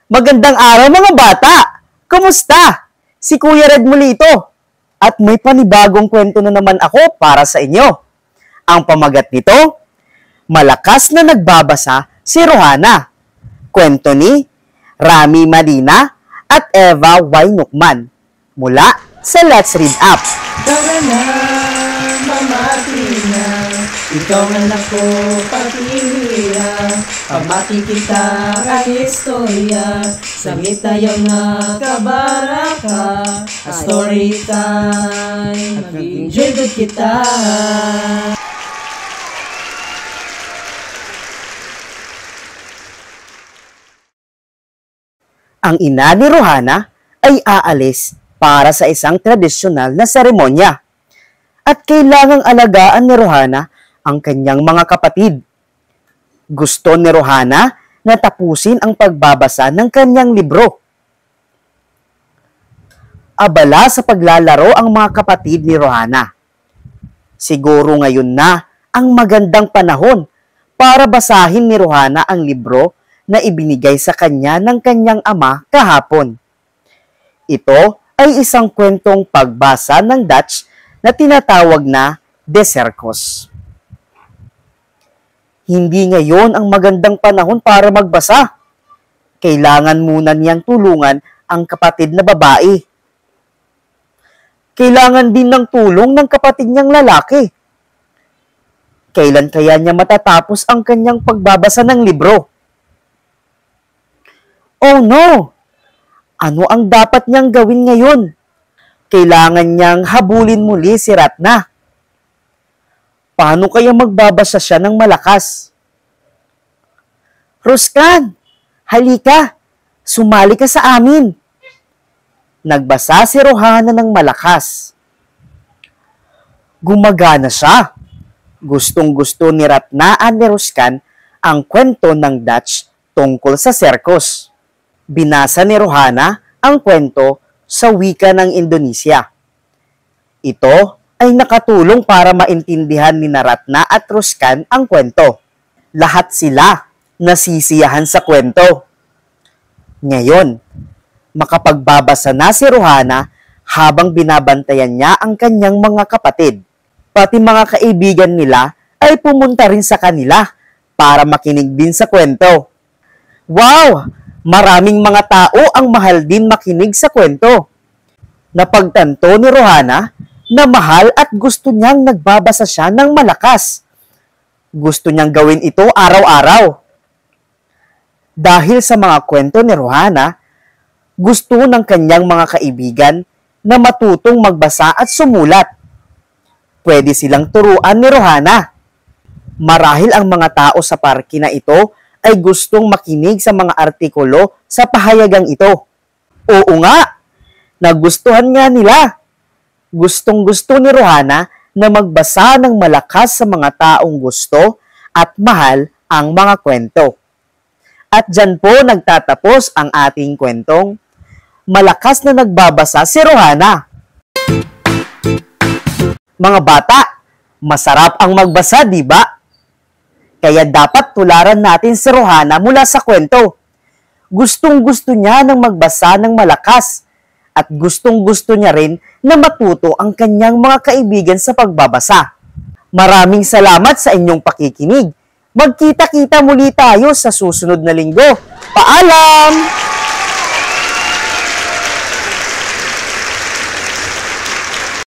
Magandang araw mga bata! Kumusta? Si Kuya Red muli ito. At may panibagong kwento na naman ako para sa inyo. Ang pamagat nito, Malakas na Nagbabasa si Rohana. Kwento ni Rami Marina at Eva Y. Nukman. Mula sa Let's Read Up. Tara na, mamati na, ikaw ang anak ko, pag-iwiya. Pamati kita ang istorya, sangit tayo na kabaraka. A story time, mag-enjoy good kita. Ang ina ni Rohana ay aalis para sa isang tradisyonal na seremonya. At kailangang alagaan ni Rohana ang kanyang mga kapatid. Gusto ni Rohana na tapusin ang pagbabasa ng kanyang libro. Abala sa paglalaro ang mga kapatid ni Rohana. Siguro ngayon na ang magandang panahon para basahin ni Rohana ang libro na ibinigay sa kanya ng kanyang ama kahapon. Ito ay isang kwentong pagbasa ng Dutch na tinatawag na De Circus. Hindi ngayon ang magandang panahon para magbasa. Kailangan muna niyang tulungan ang kapatid na babae. Kailangan din ng tulong ng kapatid niyang lalaki. Kailan kaya niya matatapos ang kanyang pagbabasa ng libro? Oh no! Ano ang dapat niyang gawin ngayon? Kailangan niyang habulin muli si Ratna. Paano kaya magbabasa siya ng malakas? Ruskan, halika, sumali ka sa amin. Nagbasa si Rohana ng malakas. Gumagana siya. Gustong-gusto ni Ratna at ni Ruskan ang kwento ng Dutch tungkol sa circus. Binasa ni Rohana ang kwento sa wika ng Indonesia. Ito ay nakatulong para maintindihan ni Ratna at Ruskan ang kwento. Lahat sila nasisiyahan sa kwento. Ngayon, makapagbabasa na si Rohana habang binabantayan niya ang kanyang mga kapatid. Pati mga kaibigan nila ay pumunta rin sa kanila para makinig din sa kwento. Wow! Maraming mga tao ang mahal din makinig sa kwento. Napagtanto ni Rohana na mahal at gusto niyang nagbabasa siya ng malakas. Gusto niyang gawin ito araw-araw. Dahil sa mga kwento ni Rohana, gusto ng kanyang mga kaibigan na matutong magbasa at sumulat. Pwede silang turuan ni Rohana. Marahil ang mga tao sa parke na ito ay gustong makinig sa mga artikulo sa pahayagang ito. Oo nga, nagustuhan nga nila. Gustong-gusto ni Rohana na magbasa ng malakas sa mga taong gusto at mahal ang mga kwento. At dyan po nagtatapos ang ating kwentong Malakas na Nagbabasa si Rohana. Mga bata, masarap ang magbasa, di ba? Kaya dapat tularan natin si Rohana mula sa kwento. Gustong-gusto niya ng magbasa ng malakas at gustong-gusto niya rin na matuto ang kanyang mga kaibigan sa pagbabasa. Maraming salamat sa inyong pakikinig. Magkita-kita muli tayo sa susunod na linggo. Paalam!